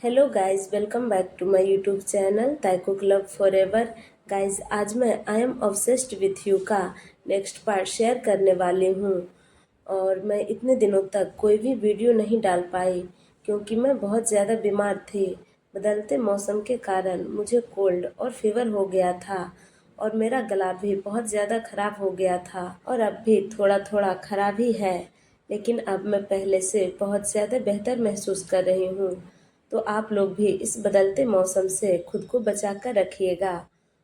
Hello guys, welcome back to my YouTube channel Taiko club forever. Guys, आज मैं I am obsessed with you का next part share करने वाली हूँ। और मैं इतने दिनों तक कोई भी वीडियो नहीं डाल पाई क्योंकि मैं बहुत ज़्यादा बीमार थी। बदलते मौसम के कारण मुझे कोल्ड और फीवर हो गया था और मेरा गला भी बहुत ज़्यादा ख़राब हो गया था और अब भी थोड़ा थोड़ा ख़राब ही है, लेकिन अब मैं पहले से बहुत ज़्यादा बेहतर महसूस कर रही हूँ। तो आप लोग भी इस बदलते मौसम से खुद को बचा कर रखिएगा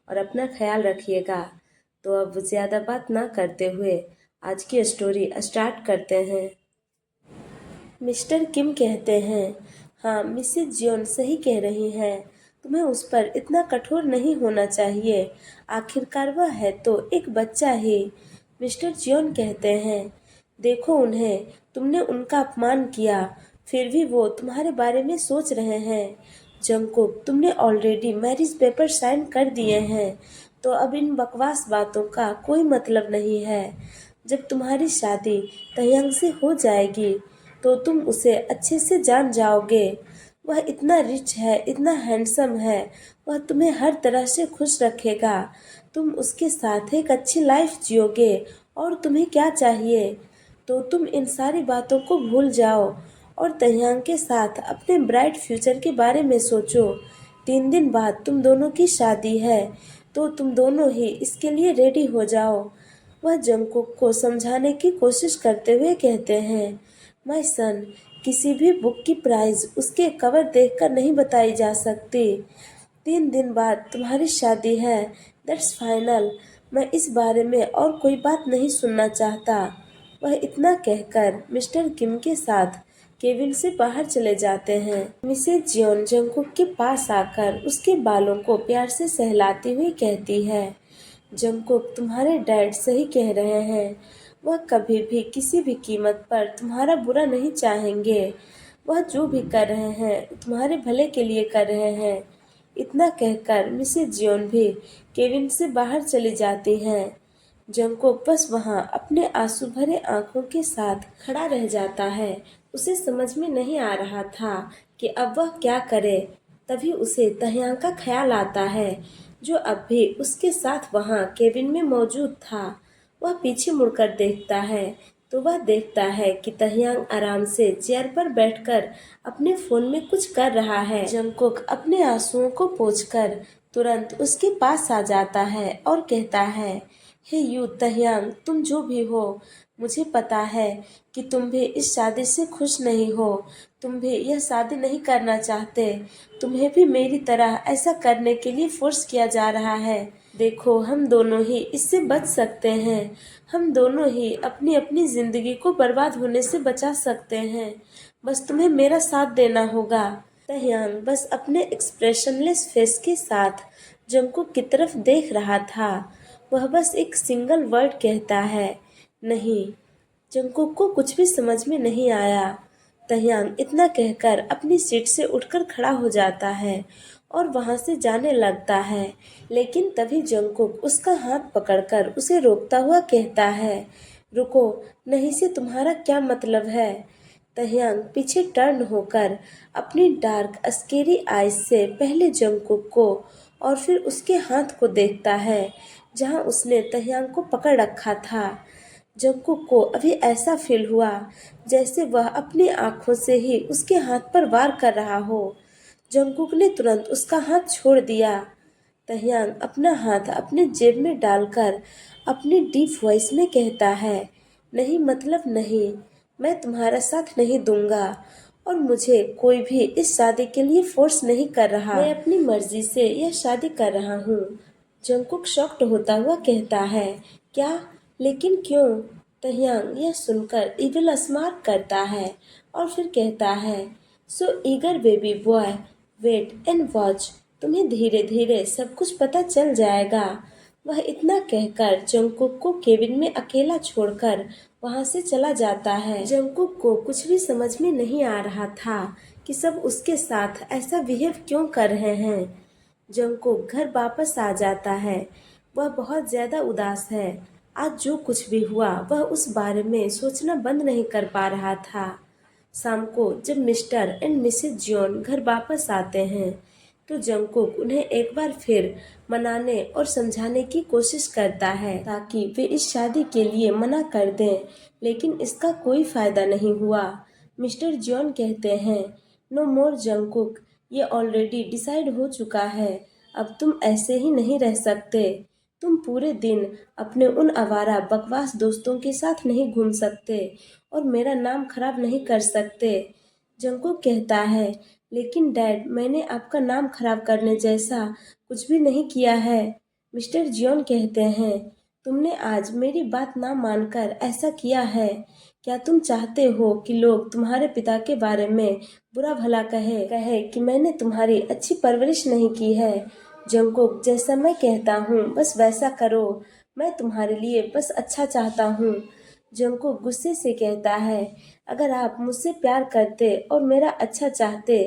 और अपना ख्याल रखिएगा। तो अब ज़्यादा बात ना करते हुए आज की स्टोरी स्टार्ट करते हैं। मिस्टर किम कहते हैं, हाँ मिसेज जियोन सही कह रही हैं। तुम्हें उस पर इतना कठोर नहीं होना चाहिए। आखिरकार वह है तो एक बच्चा ही। मिस्टर जियोन कहते हैं, देखो उन्हें, तुमने उनका अपमान किया, फिर भी वो तुम्हारे बारे में सोच रहे हैं। जंगकुक, तुमने ऑलरेडी मैरिज पेपर साइन कर दिए हैं, तो अब इन बकवास बातों का कोई मतलब नहीं है। जब तुम्हारी शादी तयंग से हो जाएगी तो तुम उसे अच्छे से जान जाओगे। वह इतना रिच है, इतना हैंडसम है, वह तुम्हें हर तरह से खुश रखेगा। तुम उसके साथ एक अच्छी लाइफ जियोगे और तुम्हें क्या चाहिए। तो तुम इन सारी बातों को भूल जाओ और तैयांग के साथ अपने ब्राइट फ्यूचर के बारे में सोचो। 3 दिन बाद तुम दोनों की शादी है, तो तुम दोनों ही इसके लिए रेडी हो जाओ। वह जंगकुक को समझाने की कोशिश करते हुए कहते हैं, माय सन, किसी भी बुक की प्राइस उसके कवर देखकर नहीं बताई जा सकती। 3 दिन बाद तुम्हारी शादी है, दैट्स फाइनल। मैं इस बारे में और कोई बात नहीं सुनना चाहता। वह इतना कहकर मिस्टर किम के साथ केबिन से बाहर चले जाते हैं। मिसेज जियोन जंगकुक के पास आकर उसके बालों को प्यार से सहलाती हुई कहती है, जंगकुक, तुम्हारे डैड सही कह रहे हैं। वह कभी भी किसी भी कीमत पर तुम्हारा बुरा नहीं चाहेंगे। वह जो भी कर रहे हैं तुम्हारे भले के लिए कर रहे हैं। इतना कहकर मिसेज जियोन भी केबिन से बाहर चली जाती हैं। जंगकुक बस वहाँ अपने आंसू भरे आंखों के साथ खड़ा रह जाता है। उसे समझ में नहीं आ रहा था कि अब वह क्या करे। तभी उसे तहयांग का ख्याल आता है, जो अब भी उसके साथ वहाँ केबिन में मौजूद था। वह पीछे मुड़कर देखता है तो वह देखता है कि तहयांग आराम से चेयर पर बैठकर अपने फोन में कुछ कर रहा है। जंगकुक अपने आंसुओं को पोंछकर तुरंत उसके पास आ जाता है और कहता है, हे यू तहयांग, तुम जो भी हो, मुझे पता है कि तुम भी इस शादी से खुश नहीं हो। तुम भी यह शादी नहीं करना चाहते। तुम्हें भी मेरी तरह ऐसा करने के लिए फोर्स किया जा रहा है। देखो, हम दोनों ही इससे बच सकते हैं। हम दोनों ही अपनी अपनी जिंदगी को बर्बाद होने से बचा सकते हैं। बस तुम्हें मेरा साथ देना होगा। तहयांग बस अपने एक्सप्रेशनलेस फेस के साथ जंगकुक की तरफ देख रहा था। वह बस एक सिंगल वर्ड कहता है, नहीं। जंगकुक को कुछ भी समझ में नहीं आया। तहयांग इतना कहकर अपनी सीट से उठकर खड़ा हो जाता है और वहां से जाने लगता है, लेकिन तभी जंगकुक उसका हाथ पकड़कर उसे रोकता हुआ कहता है, रुको, नहीं से तुम्हारा क्या मतलब है। तहयांग पीछे टर्न होकर अपनी डार्क स्केरी आईज से पहले जंगकुक को और फिर उसके हाथ को देखता है जहां उसने तहयांग को पकड़ रखा था। जंगकुक को अभी ऐसा फील हुआ जैसे वह अपनी आंखों से ही उसके हाथ पर वार कर रहा हो। जंगकुक ने तुरंत उसका हाथ छोड़ दिया। तहयांग अपना हाथ अपने जेब में डालकर अपनी डीप वॉइस में कहता है, नहीं मतलब नहीं, मैं तुम्हारा साथ नहीं दूंगा और मुझे कोई भी इस शादी के लिए फोर्स नहीं कर रहा। मैं अपनी मर्जी से यह शादी कर रहा हूँ। जंगकुक शॉक्ड होता हुआ कहता है, क्या, लेकिन क्यों। तहयांग यह सुनकर ईगल स्मार्ट करता है और फिर कहता है, so eager baby boy, wait and watch, तुम्हें धीरे धीरे सब कुछ पता चल जाएगा। वह इतना कहकर जंगकुक को केबिन में अकेला छोड़कर वहां से चला जाता है। जंगकुक को कुछ भी समझ में नहीं आ रहा था कि सब उसके साथ ऐसा बिहेव क्यों कर रहे हैं। जंगकुक घर वापस आ जाता है। वह बहुत ज्यादा उदास है। आज जो कुछ भी हुआ वह उस बारे में सोचना बंद नहीं कर पा रहा था। शाम को जब मिस्टर एंड मिसेज जियोन घर वापस आते हैं तो जंगकुक उन्हें एक बार फिर मनाने और समझाने की कोशिश करता है ताकि वे इस शादी के लिए मना कर दें, लेकिन इसका कोई फायदा नहीं हुआ। मिस्टर जियोन कहते हैं, नो मोर जंगकुक, ये ऑलरेडी डिसाइड हो चुका है, अब तुम ऐसे ही नहीं रह सकते। तुम पूरे दिन अपने उन आवारा बकवास दोस्तों के साथ नहीं घूम सकते और मेरा नाम खराब नहीं कर सकते। जंगकुक कहता है, लेकिन डैड, मैंने आपका नाम खराब करने जैसा कुछ भी नहीं किया है। मिस्टर जियोन कहते हैं, तुमने आज मेरी बात ना मानकर ऐसा किया है। क्या तुम चाहते हो कि लोग तुम्हारे पिता के बारे में बुरा भला कहे कि मैंने तुम्हारी अच्छी परवरिश नहीं की है? जंगकुक, जैसा मैं कहता हूँ बस वैसा करो, मैं तुम्हारे लिए बस अच्छा चाहता हूँ। जंगकुक गुस्से से कहता है, अगर आप मुझसे प्यार करते और मेरा अच्छा चाहते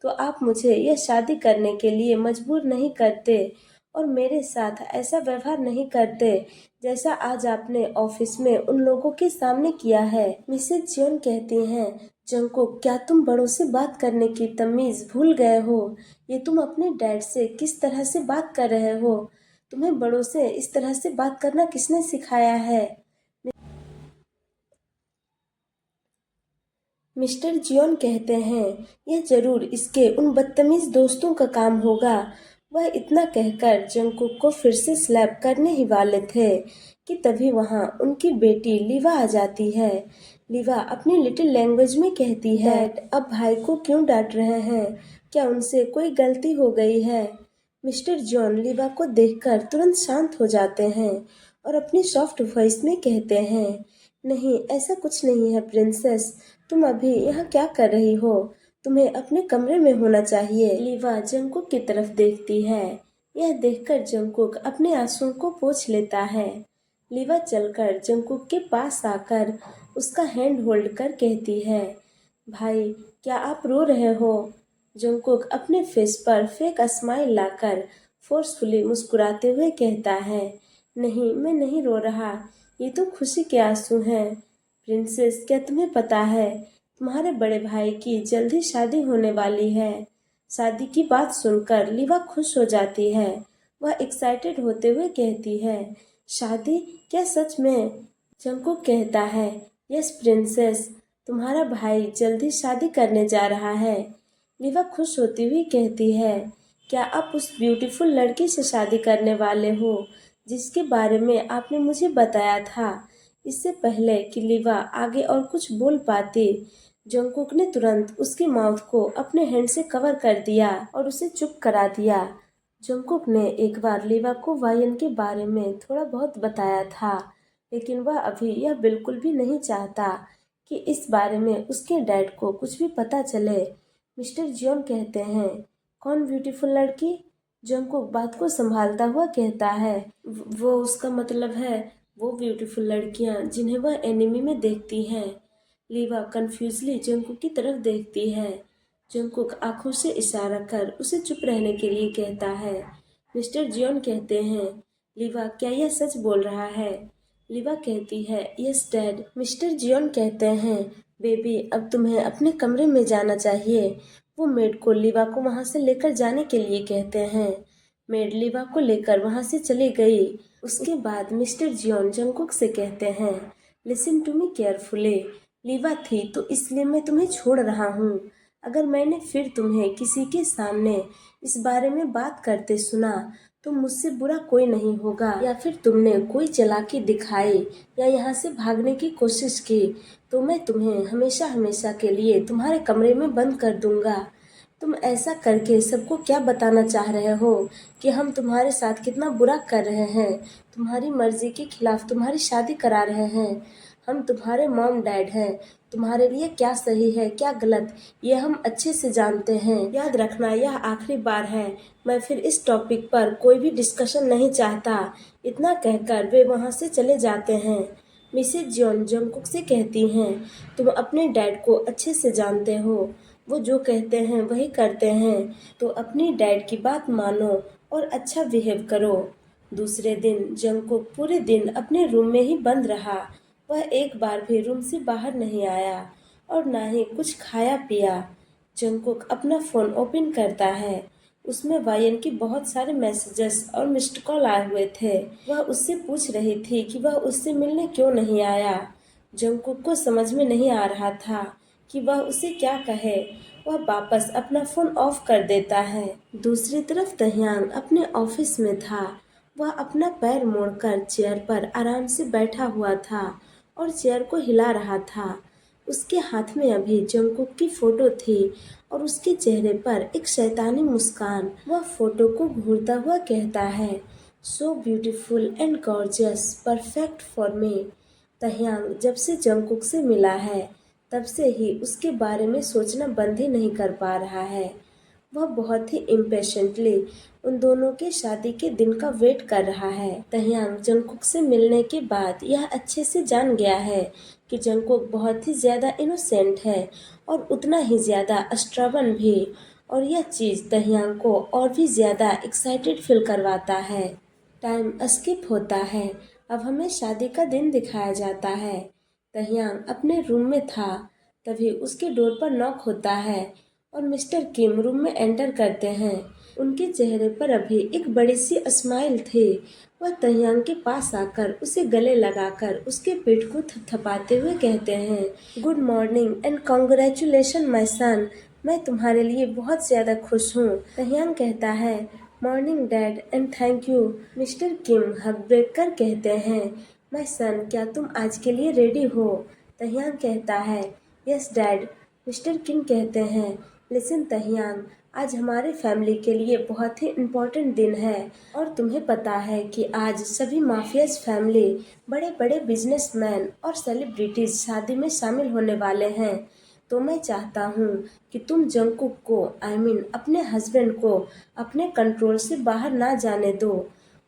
तो आप मुझे यह शादी करने के लिए मजबूर नहीं करते और मेरे साथ ऐसा व्यवहार नहीं करते जैसा आज आपने ऑफिस में उन लोगों के सामने किया है। मिसेज जियोन कहती हैं, जंगकुक, क्या तुम बड़ों से बात करने की तमीज भूल गए हो? ये तुम अपने डैड से किस तरह से बात कर रहे हो? तुम्हें बड़ों से इस तरह से बात करना किसने सिखाया है? मिस्टर जियोन कहते हैं, यह जरूर इसके उन बदतमीज दोस्तों का काम होगा। वह इतना कहकर जंगकुक को फिर से स्लैप करने ही वाले थे कि तभी वहां उनकी बेटी लीवा आ जाती है। लीवा अपनी लिटिल लैंग्वेज में कहती है, डैड, अब भाई को क्यों डांट रहे हैं? क्या उनसे कोई गलती हो गई है? मिस्टर जॉन लीवा को देखकर तुरंत शांत हो जाते हैं और अपनी सॉफ्ट वॉइस में कहते हैं, नहीं, ऐसा कुछ नहीं है प्रिंसेस, तुम अभी यहाँ क्या कर रही हो? तुम्हें अपने कमरे में होना चाहिए। लीवा जंगकुक की तरफ देखती है। यह देखकर जंगकुक अपने आंसुओं को पोंछ लेता है। लीवा चलकर जंगकुक के पास आकर उसका हैंड होल्ड कर कहती है, भाई, क्या आप रो रहे हो? जंगकुक अपने फेस पर फेक स्माइल लाकर फोर्सफुली मुस्कुराते हुए कहता है, नहीं, मैं नहीं रो रहा, ये तो खुशी के आंसू हैं। प्रिंसेस, क्या तुम्हें पता है तुम्हारे बड़े भाई की जल्द ही शादी होने वाली है? शादी की बात सुनकर लीवा खुश हो जाती है। वह एक्साइटेड होते हुए कहती है, शादी? क्या सच में? जंगकुक कहता है, यस प्रिंसेस, तुम्हारा भाई जल्द ही शादी करने जा रहा है। लीवा खुश होती हुई कहती है, क्या आप उस ब्यूटीफुल लड़की से शादी करने वाले हो जिसके बारे में आपने मुझे बताया था? इससे पहले कि लीवा आगे और कुछ बोल पाती, जंगकुक ने तुरंत उसकी माउथ को अपने हैंड से कवर कर दिया और उसे चुप करा दिया। जंगकुक ने एक बार लीवा को वायन के बारे में थोड़ा बहुत बताया था, लेकिन वह अभी यह बिल्कुल भी नहीं चाहता कि इस बारे में उसके डैड को कुछ भी पता चले। मिस्टर जियोन कहते हैं, कौन ब्यूटीफुल लड़की? जंगकुक बात को संभालता हुआ कहता है, वो उसका मतलब है वो ब्यूटीफुल लड़कियां जिन्हें वह एनिमी में देखती हैं। लीवा कंफ्यूजली जंगकुक की तरफ देखती है। जंगकुक आंखों से इशारा कर उसे चुप रहने के लिए कहता है। मिस्टर जियोन कहते हैं, लीवा, क्या यह सच बोल रहा है? लीवा कहती है, यस डैड। मिस्टर जियोन कहते हैं, बेबी, अब तुम्हें अपने कमरे में जाना चाहिए। वो मेड को लीवा को वहां से लेकर जाने के लिए कहते हैं। मेड लीवा को लेकर वहां से चली गई। उसके बाद मिस्टर जियोन जंगकुक से कहते हैं, लिसन टू मी केयरफुली। लीवा थी तो इसलिए मैं तुम्हें छोड़ रहा हूँ। अगर मैंने फिर तुम्हें किसी के सामने इस बारे में बात करते सुना तो मुझसे बुरा कोई नहीं होगा, या फिर तुमने कोई चालाकी दिखाई या यहाँ से भागने की कोशिश की तो मैं तुम्हें हमेशा हमेशा के लिए तुम्हारे कमरे में बंद कर दूंगा। तुम ऐसा करके सबको क्या बताना चाह रहे हो कि हम तुम्हारे साथ कितना बुरा कर रहे हैं, तुम्हारी मर्जी के खिलाफ तुम्हारी शादी करा रहे हैं। हम तुम्हारे मॉम डैड हैं, तुम्हारे लिए क्या सही है क्या गलत ये हम अच्छे से जानते हैं। याद रखना, यह आखिरी बार है, मैं फिर इस टॉपिक पर कोई भी डिस्कशन नहीं चाहता। इतना कहकर वे वहाँ से चले जाते हैं। मिसेज जॉन जंगकुक से कहती हैं, तुम अपने डैड को अच्छे से जानते हो, वो जो कहते हैं वही करते हैं, तो अपनी डैड की बात मानो और अच्छा बिहेव करो। दूसरे दिन जंगकुक पूरे दिन अपने रूम में ही बंद रहा। वह एक बार भी रूम से बाहर नहीं आया। और ना ही कुछ खाया पिया। जंगकुक अपना फ़ोन ओपन करता है। उसमें वायन की बहुत सारे मैसेजेस और मिस्ड कॉल आए हुए थे। वह उससे पूछ रही थी कि वह उससे मिलने क्यों नहीं आया। जंगकुक को समझ में नहीं आ रहा था कि वह उसे क्या कहे। वह वापस अपना फ़ोन ऑफ कर देता है। दूसरी तरफ तह्यांग अपने ऑफिस में था। वह अपना पैर मोड़कर चेयर पर आराम से बैठा हुआ था और चेयर को हिला रहा था। उसके हाथ में अभी जंगकुक की फोटो थी और उसके चेहरे पर एक शैतानी मुस्कान। वह फोटो को घूरता हुआ कहता है, so beautiful and gorgeous, perfect for me. Taehyung जब से जंगकुक से मिला है तब से ही उसके बारे में सोचना बंद ही नहीं कर पा रहा है। वह बहुत ही इम्पेशेंटली उन दोनों के शादी के दिन का वेट कर रहा है। तह्यांग जंगकुक से मिलने के बाद यह अच्छे से जान गया है कि जंगकुक बहुत ही ज़्यादा इनोसेंट है और उतना ही ज़्यादा स्ट्रबन भी। और यह चीज़ तह्यांग को और भी ज़्यादा एक्साइटेड फील करवाता है। टाइम स्किप होता है। अब हमें शादी का दिन दिखाया जाता है। तह्यांग अपने रूम में था, तभी उसके डोर पर नॉक होता है और मिस्टर किम रूम में एंटर करते हैं। उनके चेहरे पर अभी एक बड़ी सी स्माइल थी। वह तह्यांग के पास आकर उसे गले लगाकर उसके पीठ को थपथपाते हुए कहते हैं, good morning and congratulation my son. मैं तुम्हारे लिए बहुत ज़्यादा खुश हूँ। तह्यांग कहता है, morning dad and thank you. Mister Kim हक ब्रेक कर कहते हैं, माय सन क्या तुम आज के लिए रेडी हो? तह्यांग कहता है, यस डैड। मिस्टर किम कहते हैं, लिसन तह्यांग, आज हमारे फैमिली के लिए बहुत ही इम्पोर्टेंट दिन है और तुम्हें पता है कि आज सभी माफियाज फैमिली, बड़े बड़े बिजनेसमैन और सेलिब्रिटीज शादी में शामिल होने वाले हैं। तो मैं चाहता हूँ कि तुम जंगकुक को अपने हस्बैंड को अपने कंट्रोल से बाहर ना जाने दो।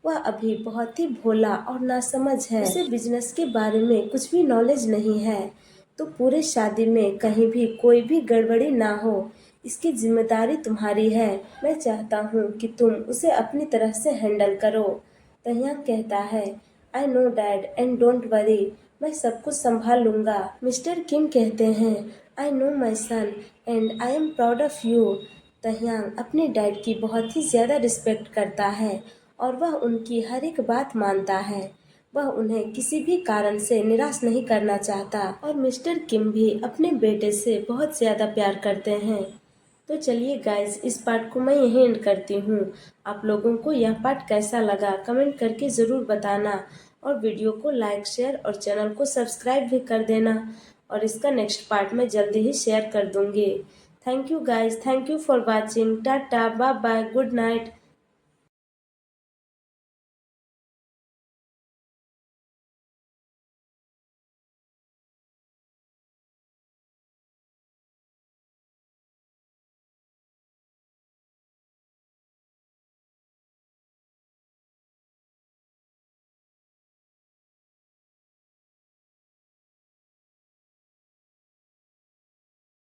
वह अभी बहुत ही भोला और नासमझ है। उसे बिजनेस के बारे में कुछ भी नॉलेज नहीं है। तो पूरे शादी में कहीं भी कोई भी गड़बड़ी ना हो, इसकी जिम्मेदारी तुम्हारी है। मैं चाहता हूँ कि तुम उसे अपनी तरह से हैंडल करो। तह्यांग कहता है, I know dad and don't worry, मैं सब कुछ संभाल लूंगा। मिस्टर किम कहते हैं, I know my son and I am proud of you. Taehyung अपने डैड की बहुत ही ज़्यादा रिस्पेक्ट करता है और वह उनकी हर एक बात मानता है। वह उन्हें किसी भी कारण से निराश नहीं करना चाहता और मिस्टर किम भी अपने बेटे से बहुत ज़्यादा प्यार करते हैं। तो चलिए गाइज, इस पार्ट को मैं यहीं एंड करती हूँ। आप लोगों को यह पार्ट कैसा लगा कमेंट करके ज़रूर बताना और वीडियो को लाइक शेयर और चैनल को सब्सक्राइब भी कर देना। और इसका नेक्स्ट पार्ट मैं जल्दी ही शेयर कर दूँगी। Thank you guys, thank you for watching. Tata, bye bye, good night.